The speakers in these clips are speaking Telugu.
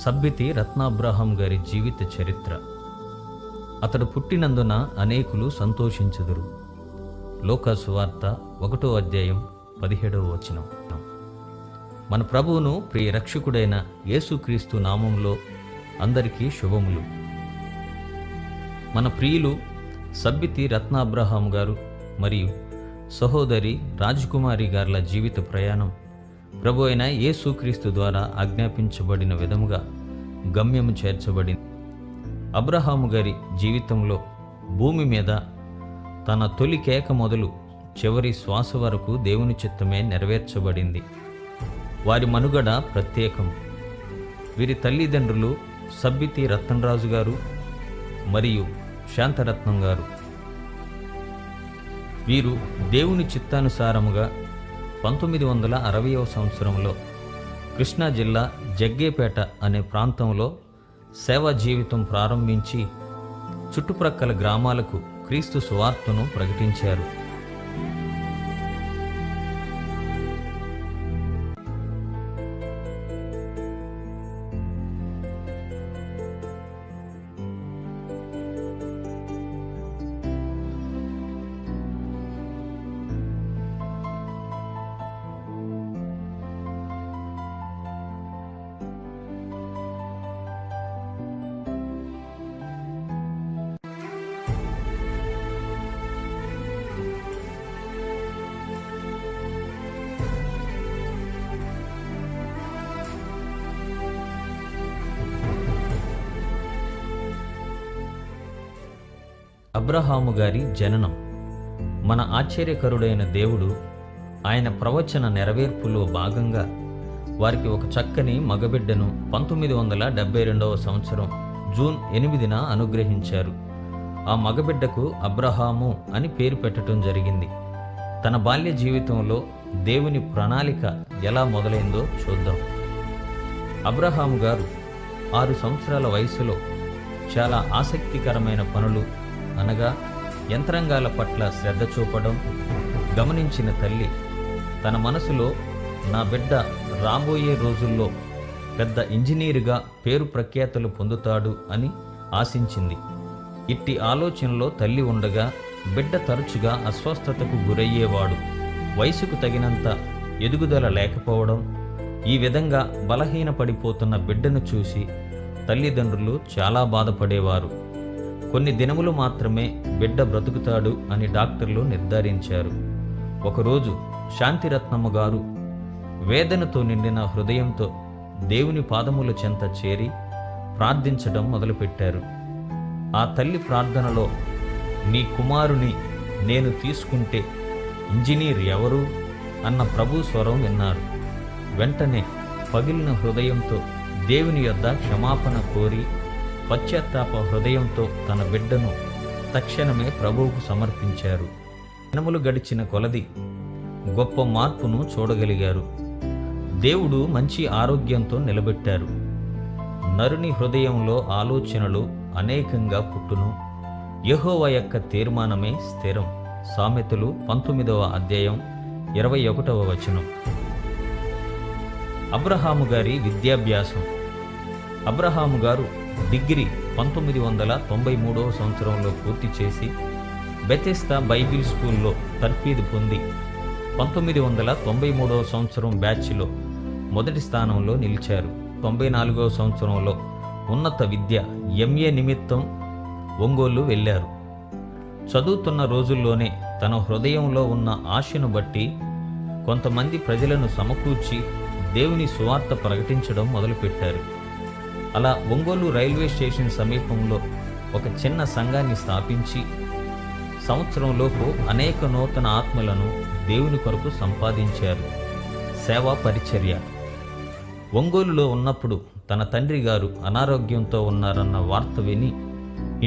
సబ్బితి రత్నాబ్రహాం గారి జీవిత చరిత్ర. అతడు పుట్టినందున అనేకులు సంతోషించుదురు. లూకా సువార్త 1వ అధ్యాయం 17వ వచనం. మన ప్రభువును ప్రియ రక్షకుడైన యేసుక్రీస్తు నామంలో అందరికీ శుభములు. మన ప్రియులు సబ్బితి రత్నాబ్రహాం గారు మరియు సహోదరి రాజకుమారి గార్ల జీవిత ప్రయాణం ప్రభు అయిన యేసుక్రీస్తు ద్వారా ఆజ్ఞాపించబడిన విధముగా గమ్యము చేర్చబడింది. అబ్రహాము గారి జీవితంలో భూమి మీద తన తొలి కేక మొదలు చివరి శ్వాస వరకు దేవుని చిత్తమే నెరవేర్చబడింది. వారి మనుగడ ప్రత్యేకం. వీరి తల్లిదండ్రులు సబ్బితి రత్నరాజు గారు మరియు శాంతరత్నం గారు. వీరు దేవుని చిత్తానుసారముగా 1960వ సంవత్సరంలో కృష్ణా జిల్లా జగ్గేపేట అనే ప్రాంతంలో సేవా జీవితం ప్రారంభించి చుట్టుప్రక్కల గ్రామాలకు క్రీస్తు సువార్తను ప్రకటించారు. అబ్రహాము గారి జననం. మన ఆశ్చర్యకరుడైన దేవుడు ఆయన ప్రవచన నెరవేర్పులో భాగంగా వారికి ఒక చక్కని మగబిడ్డను 1972వ సంవత్సరం జూన్ 8న అనుగ్రహించారు. ఆ మగబిడ్డకు అబ్రహాము అని పేరు పెట్టడం జరిగింది. తన బాల్య జీవితంలో దేవుని ప్రణాళిక ఎలా మొదలైందో చూద్దాం. అబ్రహాము గారు 6 సంవత్సరాల వయసులో చాలా ఆసక్తికరమైన పనులు అనగా యంత్రాంగాల పట్ల శ్రద్ధ చూపడం గమనించిన తల్లి తన మనసులో నా బిడ్డ రాబోయే రోజుల్లో పెద్ద ఇంజనీరుగా పేరు ప్రఖ్యాతులు పొందుతాడు అని ఆశించింది. ఇట్టి ఆలోచనలో తల్లి ఉండగా బిడ్డ తరచుగా అస్వస్థతకు గురయ్యేవాడు. వయసుకు తగినంత ఎదుగుదల లేకపోవడం, ఈ విధంగా బలహీనపడిపోతున్న బిడ్డను చూసి తల్లిదండ్రులు చాలా బాధపడేవారు. కొన్ని దినములు మాత్రమే బిడ్డ బ్రతుకుతాడు అని డాక్టర్లు నిర్ధారించారు. ఒకరోజు శాంతిరత్నమ్మ గారు వేదనతో నిండిన హృదయంతో దేవుని పాదముల చెంత చేరి ప్రార్థించడం మొదలుపెట్టారు. ఆ తల్లి ప్రార్థనలో, నీ కుమారుని నేను తీసుకుంటే ఇంజనీర్ ఎవరు అన్న ప్రభు స్వరం విన్నారు. వెంటనే పగిలిన హృదయంతో దేవుని యొద్ద క్షమాపణ కోరి పశ్చాత్తాప హృదయంతో తన బిడ్డను తక్షణమే ప్రభువుకు సమర్పించారు. దినములు గడిచిన కొలది గొప్ప మార్పును చూడగలిగారు. దేవుడు మంచి ఆరోగ్యంతో నిలబెట్టారు. నరుని హృదయంలో ఆలోచనలు అనేకంగా పుట్టును. యెహోవా యొక్క తీర్మానమే స్థిరం. సామెతలు 19వ అధ్యాయం 21వ వచనం. అబ్రహాము గారి విద్యాభ్యాసం. అబ్రహాము గారు డిగ్రీ 1993వ సంవత్సరంలో పూర్తి చేసి బెతెస్దా బైబిల్ స్కూల్లో తర్ఫీదు పొంది 1993వ సంవత్సరం బ్యాచ్లో మొదటి స్థానంలో నిలిచారు. 94వ సంవత్సరంలో ఉన్నత విద్య MA నిమిత్తం ఒంగోలు వెళ్ళారు. చదువుతున్న రోజుల్లోనే తన హృదయంలో ఉన్న ఆశను బట్టి కొంతమంది ప్రజలను సమకూర్చి దేవుని సువార్త ప్రకటించడం మొదలుపెట్టారు. అలా ఒంగోలు రైల్వే స్టేషన్ సమీపంలో ఒక చిన్న సంఘాన్ని స్థాపించి సంవత్సరంలోపు అనేక నూతన ఆత్మలను దేవుని కొరకు సంపాదించారు. సేవా పరిచర్య. ఒంగోలులో ఉన్నప్పుడు తన తండ్రి గారు అనారోగ్యంతో ఉన్నారన్న వార్త విని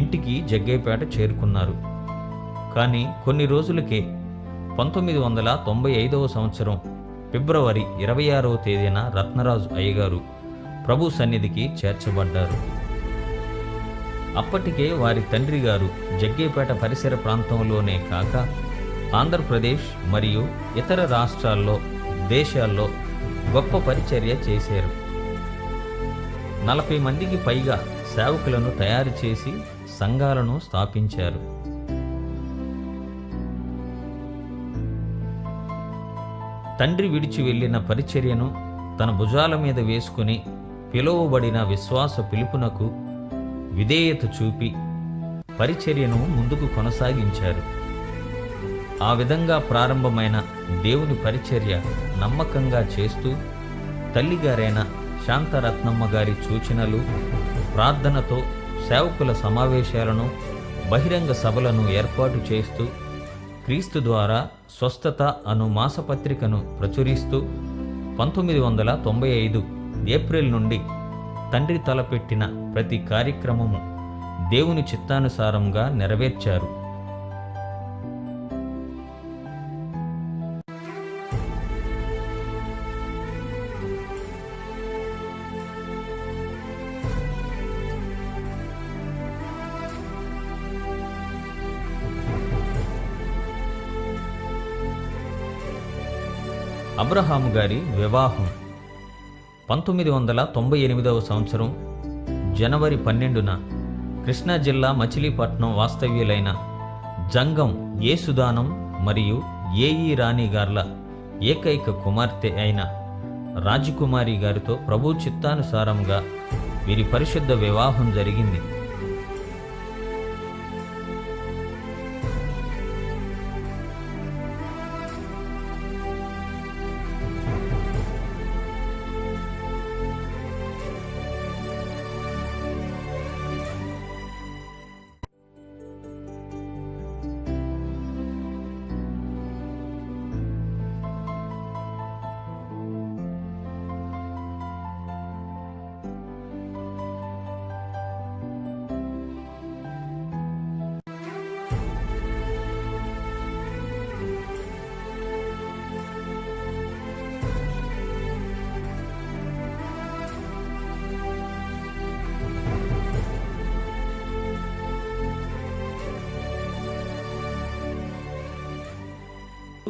ఇంటికి జగ్గేపేట చేరుకున్నారు. కానీ కొన్ని రోజులకే 1995వ సంవత్సరం ఫిబ్రవరి 26వ తేదీన రత్నరాజు అయ్యగారు ప్రభు సన్నిధికి చేర్చబడ్డారు. అప్పటికే వారి తండ్రి గారు జగ్గేపేట పరిసర ప్రాంతంలోనే కాక ఆంధ్రప్రదేశ్ మరియు ఇతర రాష్ట్రాల్లో, దేశాల్లో గొప్ప పరిచర్య చేశారు. 40 మందికి పైగా సేవకులను తయారు చేసి సంఘాలను స్థాపించారు. తండ్రి విడిచి వెళ్ళిన పరిచర్యను తన భుజాల మీద వేసుకుని పిలువబడిన విశ్వాస పిలుపునకు విధేయత చూపి పరిచర్యను ముందుకు కొనసాగించారు. ఆ విధంగా ప్రారంభమైన దేవుని పరిచర్య నమ్మకంగా చేస్తూ తల్లిగారైన శాంతరత్నమ్మ గారి సూచనలు, ప్రార్థనతో సేవకుల సమావేశాలను, బహిరంగ సభలను ఏర్పాటు చేస్తూ క్రీస్తు ద్వారా స్వస్థత అను మాసపత్రికను ప్రచురిస్తూ 1995 ఏప్రిల్ నుండి తండ్రి తలపెట్టిన ప్రతి కార్యక్రమము దేవుని చిత్తానుసారంగా నెరవేర్చారు. అబ్రహాము గారి వివాహం 1998 సంవత్సరం జనవరి 12న కృష్ణా జిల్లా మచిలీపట్నం వాస్తవ్యులైన జంగం యేసుదానం మరియు ఏఈ రాణి గార్ల ఏకైక కుమార్తె అయిన రాజకుమారి గారితో ప్రభు చిత్తానుసారంగా వీరి పరిశుద్ధ వివాహం జరిగింది.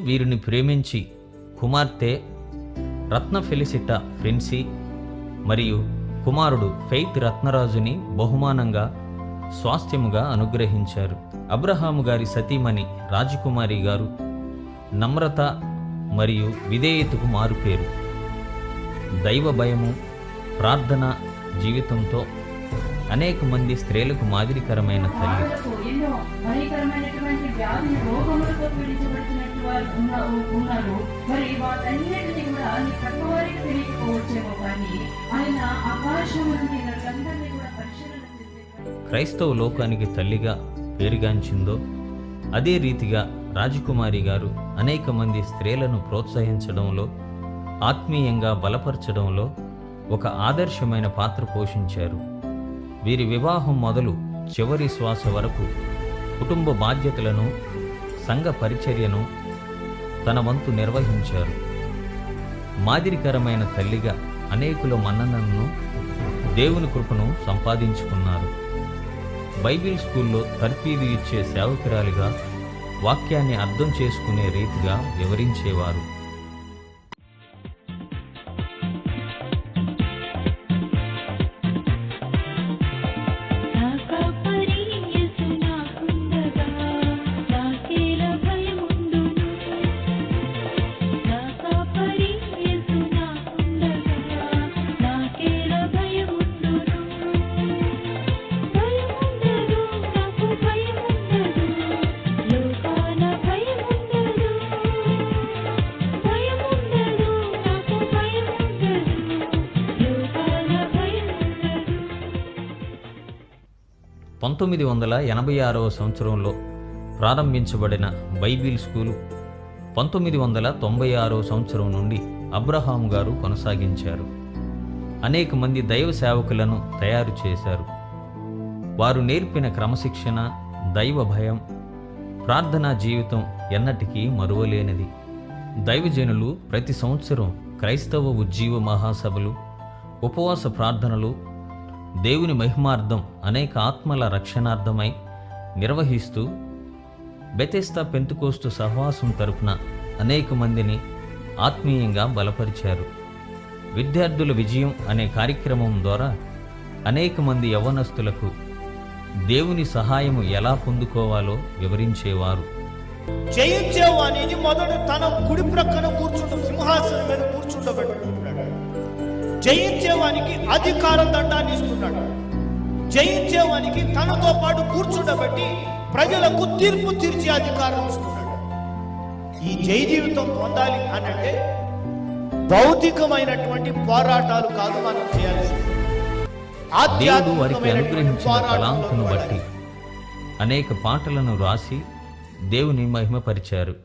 వీరిని ప్రేమించి కుమార్తె రత్న ఫెలిసిటా ఫ్రెన్సీ మరియు కుమారుడు ఫెయిత్ రత్నరాజుని బహుమానంగా స్వాస్థ్యముగా అనుగ్రహించారు. అబ్రహాము గారి సతీమణి రాజకుమారి గారు నమ్రత మరియు విధేయతకు మారుపేరు. దైవ భయము, ప్రార్థన జీవితంతో అనేక మంది స్త్రీలకు మాదిరికరమైన తల్లి. క్రైస్తవ లోకానికి తల్లిగా పేరుగాంచిందో అదే రీతిగా రాజకుమారి గారు అనేక మంది స్త్రీలను ప్రోత్సహించడంలో, ఆత్మీయంగా బలపరచడంలో ఒక ఆదర్శమైన పాత్ర పోషించారు. వీరి వివాహం మొదలు చివరి శ్వాస వరకు కుటుంబ బాధ్యతలను, సంఘ పరిచర్యను తన వంతు నిర్వహించారు. మాదిరికరమైన తల్లిగా అనేకుల మన్ననలను, దేవుని కృపను సంపాదించుకున్నారు. బైబిల్ స్కూల్లో తర్ఫీదు ఇచ్చే సేవకురాలిగా వాక్యాన్ని అర్థం చేసుకునే రీతిగా వివరించేవారు. పంతొమ్మిది 1986 సంవత్సరంలో ప్రారంభించబడిన బైబిల్ స్కూలు 1996 సంవత్సరం నుండి అబ్రహాము గారు కొనసాగించారు. అనేక మంది దైవ సేవకులను తయారు చేశారు. వారు నేర్పిన క్రమశిక్షణ, దైవ భయం, ప్రార్థనా జీవితం ఎన్నటికీ మరువలేనిది. దైవజనులు ప్రతి సంవత్సరం క్రైస్తవ ఉజ్జీవ మహాసభలు, ఉపవాస ప్రార్థనలు, దేవుని మహిమార్థం అనేక ఆత్మల రక్షణార్థమై నిర్వహిస్తూ బెతెస్దా పెంతుకోస్తు సహవాసం తరపున అనేక మందిని ఆత్మీయంగా బలపరిచారు. విద్యార్థుల విజయం అనే కార్యక్రమం ద్వారా అనేక మంది యవ్వనస్తులకు దేవుని సహాయము ఎలా పొందుకోవాలో వివరించేవారు. జయించేవానికి మొదట తన కుడి ప్రక్కన సింహాసనం మీద కూర్చుండబెట్టుకుంటున్నాడు. జయించేవానికి అధికార దండాన్ని ఇస్తున్నాడు. జయించేవానికి తనతో పాటు కూర్చుండబెట్టి ప్రజలకు తీర్పు తీర్చే అధికారం ఇస్తున్నాడు. ఈ జయ జీవితం పొందాలి అని అంటే భౌతికమైనటువంటి పోరాటాలు కాదు మనం చేయాల్సింది. దేవుడు వారికి అనుగ్రహించిన తలాంతును బట్టి అనేక పాటలను రాసి దేవుని మహిమపరిచారు.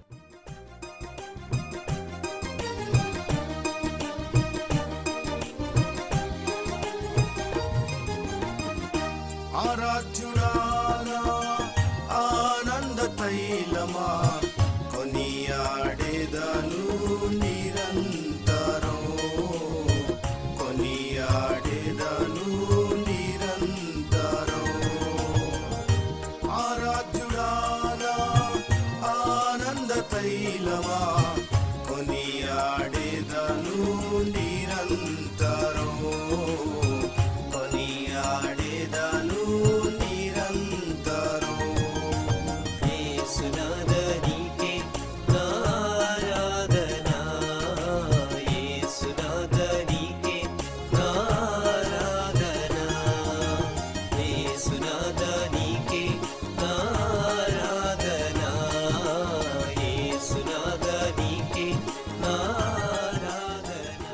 ఆనంద తైలమా కొనియాడేదను నిరంతరం, కొనియాడేదను నిరంతరం. ఆరాధ్యుడానా ఆనంద తైలమా కొనియాడేదను నిరంతరం, కొనియాడేదను నిరంతరం. యేసునాథనీకే ఆరాధనా, యేసునాథనీకే ఆరాధనా, యేసునాథనీకే ఆరాధనా, యేసునాథనీకే ఆరాధనా.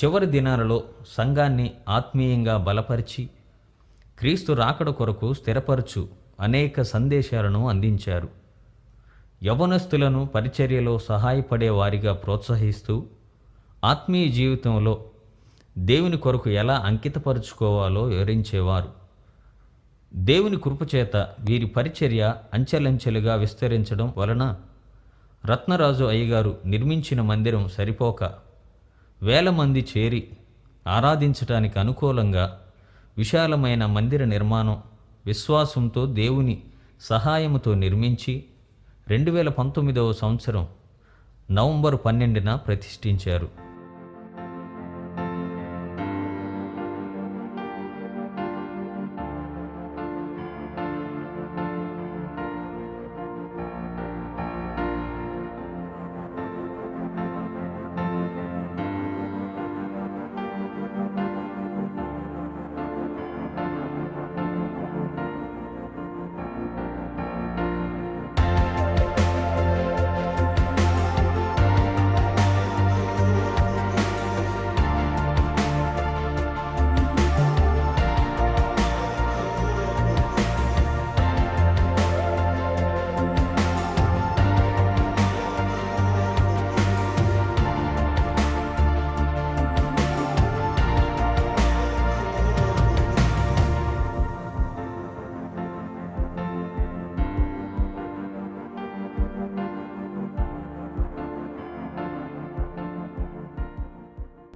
చివరి దినాలలో సంఘాన్ని ఆత్మీయంగా బలపరిచి క్రీస్తు రాకడ కొరకు స్థిరపరచు అనేక సందేశాలను అందించారు. యవ్వనస్తులను పరిచర్యలో సహాయపడే వారిగా ప్రోత్సహిస్తూ ఆత్మీయ జీవితంలో దేవుని కొరకు ఎలా అంకితపరుచుకోవాలో వివరించేవారు. దేవుని కృపచేత వీరి పరిచర్య అంచెలంచెలుగా విస్తరించడం వలన రత్నరాజు అయ్యగారు నిర్మించిన మందిరం సరిపోక వేల మంది చేరి ఆరాధించటానికి అనుకూలంగా విశాలమైన మందిర నిర్మాణం విశ్వాసంతో దేవుని సహాయముతో నిర్మించి 2019వ సంవత్సరం నవంబర్ 12న ప్రతిష్ఠించారు.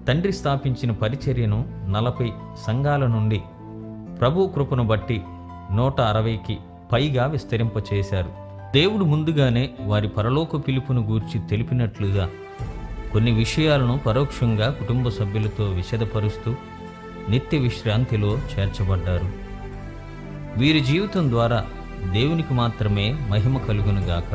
తండ్రి స్థాపించిన పరిచర్యను 40 సంఘాల నుండి ప్రభు కృపను బట్టి 160కి పైగా విస్తరింపచేశారు. దేవుడు ముందుగానే వారి పరలోక పిలుపును గూర్చి తెలిపినట్లుగా కొన్ని విషయాలను పరోక్షంగా కుటుంబ సభ్యులతో విశదపరుస్తూ నిత్య విశ్రాంతిలో చేర్చబడ్డారు. వీరి జీవితం ద్వారా దేవునికి మాత్రమే మహిమ కలుగునుగాక.